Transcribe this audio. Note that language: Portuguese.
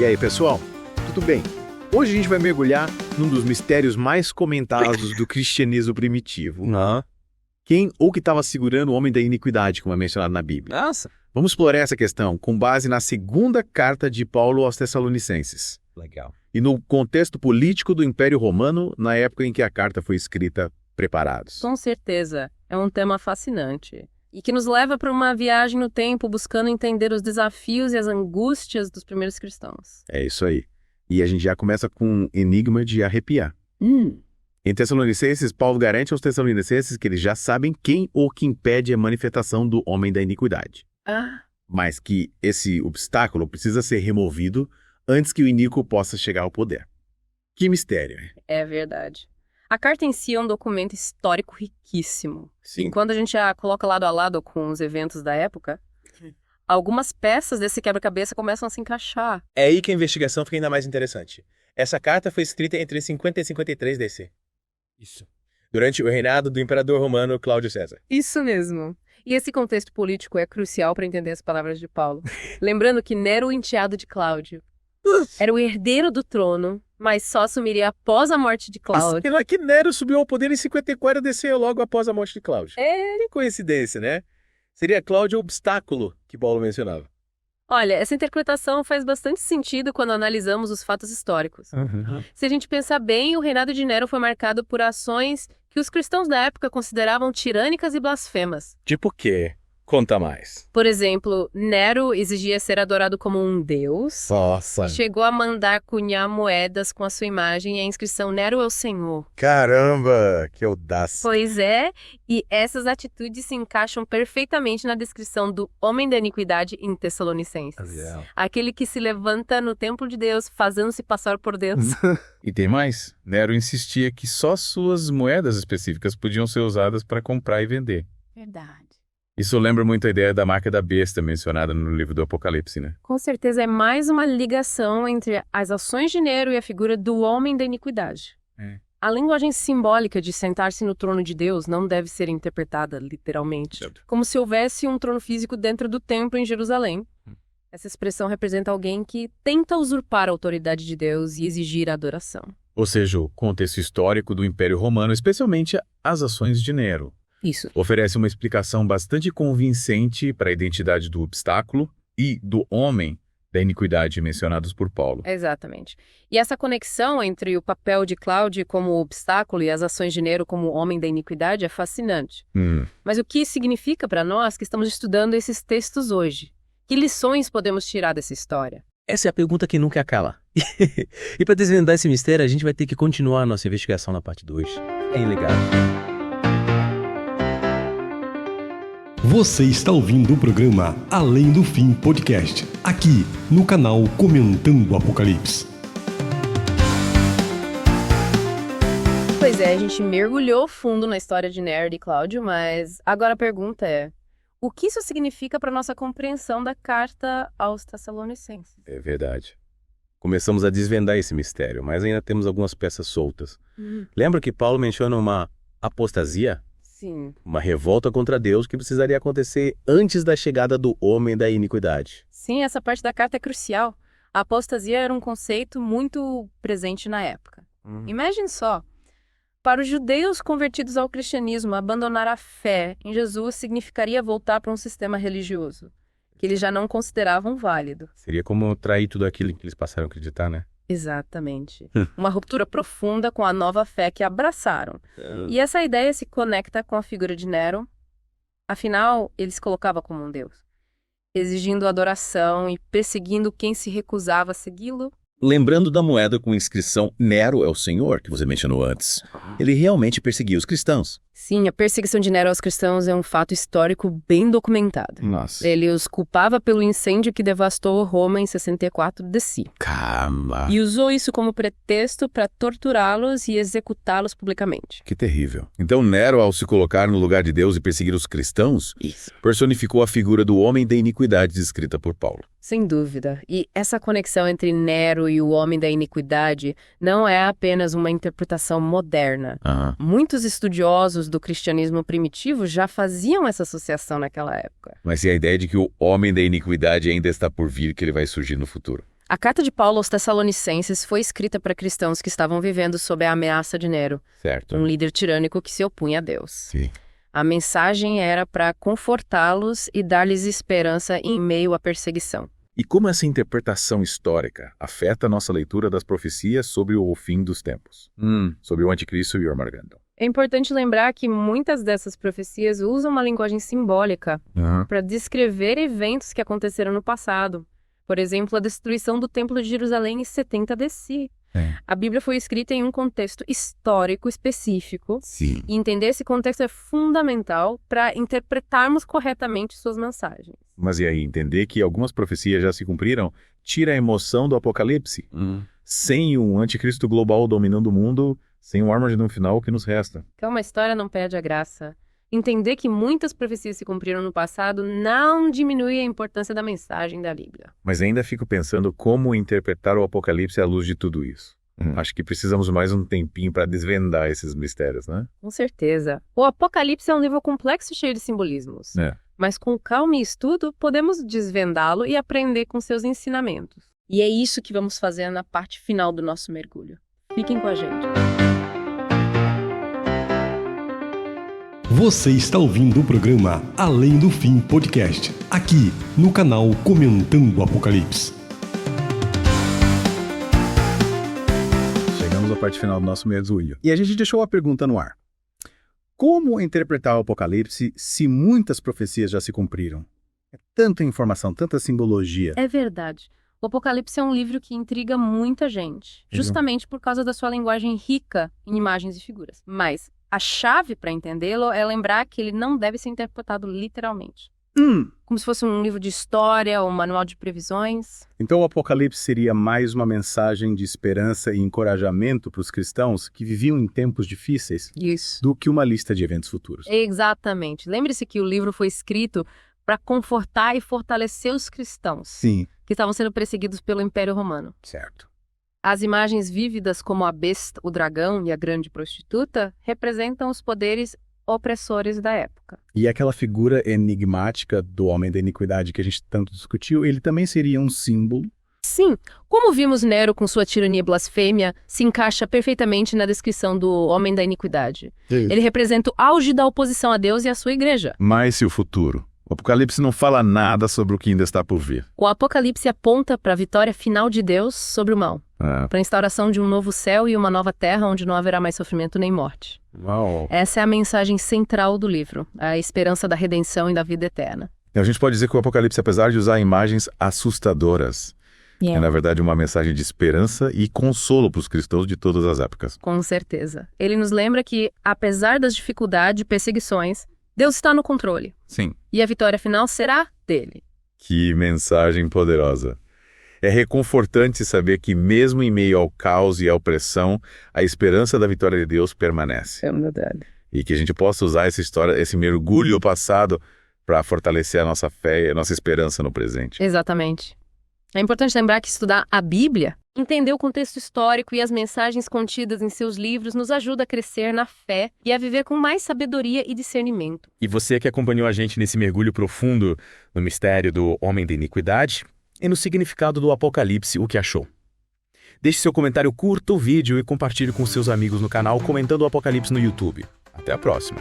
E aí, pessoal? Tudo bem? Hoje a gente vai mergulhar num dos mistérios mais comentados do cristianismo primitivo. Quem ou que estava segurando o homem da iniquidade, como é mencionado na Bíblia. Nossa! Vamos explorar essa questão com base na segunda carta de Paulo aos Tessalonicenses. Legal. E no contexto político do Império Romano, na época em que a carta foi escrita. Preparados? Com certeza. É um tema fascinante. E que nos leva para uma viagem no tempo buscando entender os desafios e as angústias dos primeiros cristãos. É isso aí. E a gente já começa com um enigma de arrepiar. Em Tessalonicenses, Paulo garante aos Tessalonicenses que eles já sabem quem ou que impede a manifestação do homem da iniquidade. Mas que esse obstáculo precisa ser removido antes que o iníquo possa chegar ao poder. Que mistério, hein? É verdade. A carta em si é um documento histórico riquíssimo. Sim. E quando a gente a coloca lado a lado com os eventos da época, algumas peças desse quebra-cabeça começam a se encaixar. É aí que a investigação fica ainda mais interessante. Essa carta foi escrita entre 50 e 53 DC. Isso. Durante o reinado do imperador romano Cláudio César. Isso mesmo. E esse contexto político é crucial para entender as palavras de Paulo. Lembrando que Nero, o enteado de Cláudio, era o herdeiro do trono, mas só assumiria após a morte de Cláudio. Mas que Nero subiu ao poder em 54 e desceu logo após a morte de Cláudio. Que coincidência, né? Seria Cláudio o obstáculo que Paulo mencionava. Olha, essa interpretação faz bastante sentido quando analisamos os fatos históricos. Se a gente pensar bem, o reinado de Nero foi marcado por ações que os cristãos da época consideravam tirânicas e blasfemas. Tipo o quê? Conta mais. Por exemplo, Nero exigia ser adorado como um deus. Nossa. Chegou a mandar cunhar moedas com a sua imagem e a inscrição Nero é o Senhor. Caramba, que audácia. Pois é, e essas atitudes se encaixam perfeitamente na descrição do homem da iniquidade em Tessalonicenses. Aquele que se levanta no templo de Deus, fazendo-se passar por Deus. E tem mais. Nero insistia que só suas moedas específicas podiam ser usadas para comprar e vender. Verdade. Isso lembra muito a ideia da marca da besta mencionada no livro do Apocalipse, né? Com certeza é mais uma ligação entre as ações de Nero e a figura do homem da iniquidade. A linguagem simbólica de sentar-se no trono de Deus não deve ser interpretada literalmente, como se houvesse um trono físico dentro do templo em Jerusalém. Essa expressão representa alguém que tenta usurpar a autoridade de Deus e exigir a adoração. Ou seja, o contexto histórico do Império Romano, especialmente as ações de Nero. Isso. Oferece uma explicação bastante convincente para a identidade do obstáculo e do homem da iniquidade mencionados por Paulo. Exatamente. E essa conexão entre o papel de Cláudio como obstáculo e as ações de Nero como homem da iniquidade é fascinante. Mas o que isso significa para nós que estamos estudando esses textos hoje? Que lições podemos tirar dessa história? Essa é a pergunta que nunca cala. E para desvendar esse mistério, a gente vai ter que continuar a nossa investigação na parte 2. Bem legal. Você está ouvindo o programa Além do Fim Podcast, aqui no canal Comentando Apocalipse. Pois é, a gente mergulhou fundo na história de Nero e Cláudio, mas agora a pergunta é: o que isso significa para nossa compreensão da carta aos Tessalonicenses? É verdade. Começamos a desvendar esse mistério, mas ainda temos algumas peças soltas. Lembra que Paulo menciona uma apostasia? Sim. Uma revolta contra Deus que precisaria acontecer antes da chegada do homem da iniquidade. Sim, essa parte da carta é crucial. A apostasia era um conceito muito presente na época. Imagine só, para os judeus convertidos ao cristianismo, abandonar a fé em Jesus significaria voltar para um sistema religioso que eles já não consideravam válido. Seria como trair tudo aquilo que eles passaram a acreditar, né? Exatamente. Uma ruptura profunda com a nova fé que abraçaram. E essa ideia se conecta com a figura de Nero. Afinal, ele se colocava como um deus, exigindo adoração e perseguindo quem se recusava a segui-lo. Lembrando da moeda com inscrição Nero é o Senhor, que você mencionou antes. Ele realmente perseguia os cristãos. Sim, a perseguição de Nero aos cristãos é um fato histórico bem documentado. Nossa. Ele os culpava pelo incêndio que devastou Roma em 64 DC. Caramba. E usou isso como pretexto para torturá-los e executá-los publicamente. Que terrível. Então Nero, ao se colocar no lugar de Deus e perseguir os cristãos, personificou a figura do homem da iniquidade descrita por Paulo. Sem dúvida. E essa conexão entre Nero e o homem da iniquidade não é apenas uma interpretação moderna. Muitos estudiosos do cristianismo primitivo já faziam essa associação naquela época. Mas e a ideia de que o homem da iniquidade ainda está por vir, que ele vai surgir no futuro? A carta de Paulo aos Tessalonicenses foi escrita para cristãos que estavam vivendo sob a ameaça de Nero, Certo. um líder tirânico que se opunha a Deus. Sim. A mensagem era para confortá-los e dar-lhes esperança em meio à perseguição. E como essa interpretação histórica afeta a nossa leitura das profecias sobre o fim dos tempos? Sobre o anticristo e o Armagedon. É importante lembrar que muitas dessas profecias usam uma linguagem simbólica para descrever eventos que aconteceram no passado. Por exemplo, a destruição do Templo de Jerusalém em 70 DC. A Bíblia foi escrita em um contexto histórico específico. Sim. E entender esse contexto é fundamental para interpretarmos corretamente suas mensagens. Mas e aí, entender que algumas profecias já se cumpriram tira a emoção do Apocalipse. Sem um anticristo global dominando o mundo, sem um Armagedon final, o que nos resta? Então, uma história não perde a graça. Entender que muitas profecias se cumpriram no passado não diminui a importância da mensagem da Bíblia. Mas ainda fico pensando como interpretar o Apocalipse à luz de tudo isso. Acho que precisamos mais um tempinho para desvendar esses mistérios, né? Com certeza. O Apocalipse é um livro complexo e cheio de simbolismos. Mas com calma e estudo, podemos desvendá-lo e aprender com seus ensinamentos. E é isso que vamos fazer na parte final do nosso mergulho. Fiquem com a gente. Você está ouvindo o programa Além do Fim Podcast, aqui no canal Comentando o Apocalipse. Chegamos à parte final do nosso mergulho. E a gente deixou a pergunta no ar. Como interpretar o Apocalipse se muitas profecias já se cumpriram? É tanta informação, tanta simbologia. É verdade. O Apocalipse é um livro que intriga muita gente, justamente por causa da sua linguagem rica em imagens e figuras. Mas a chave para entendê-lo é lembrar que ele não deve ser interpretado literalmente. Como se fosse um livro de história ou um manual de previsões. Então o Apocalipse seria mais uma mensagem de esperança e encorajamento para os cristãos que viviam em tempos difíceis Isso. do que uma lista de eventos futuros. Exatamente. Lembre-se que o livro foi escrito para confortar e fortalecer os cristãos Sim, que estavam sendo perseguidos pelo Império Romano. certo. As imagens vívidas como a besta, o dragão e a grande prostituta representam os poderes opressores da época. E aquela figura enigmática do homem da iniquidade que a gente tanto discutiu, ele também seria um símbolo. Sim, como vimos Nero com sua tirania e blasfêmia, se encaixa perfeitamente na descrição do homem da iniquidade. Ele representa o auge da oposição a Deus e à sua igreja. Mas e o futuro? O Apocalipse não fala nada sobre o que ainda está por vir. O Apocalipse aponta para a vitória final de Deus sobre o mal, para a instauração de um novo céu e uma nova terra onde não haverá mais sofrimento nem morte. Uau. Essa é a mensagem central do livro, a esperança da redenção e da vida eterna. A gente pode dizer que o Apocalipse, apesar de usar imagens assustadoras, é na verdade uma mensagem de esperança e consolo para os cristãos de todas as épocas. Com certeza. Ele nos lembra que, apesar das dificuldades e perseguições, Deus está no controle. Sim. E a vitória final será dele. Que mensagem poderosa. É reconfortante saber que mesmo em meio ao caos e à opressão, a esperança da vitória de Deus permanece. É verdade. E que a gente possa usar essa história, esse mergulho passado, para fortalecer a nossa fé e a nossa esperança no presente. Exatamente. É importante lembrar que estudar a Bíblia, entender o contexto histórico e as mensagens contidas em seus livros nos ajuda a crescer na fé e a viver com mais sabedoria e discernimento. E você que acompanhou a gente nesse mergulho profundo no mistério do homem da iniquidade e no significado do Apocalipse, o que achou? Deixe seu comentário, curta o vídeo e compartilhe com seus amigos no canal comentando o Apocalipse no YouTube. Até a próxima!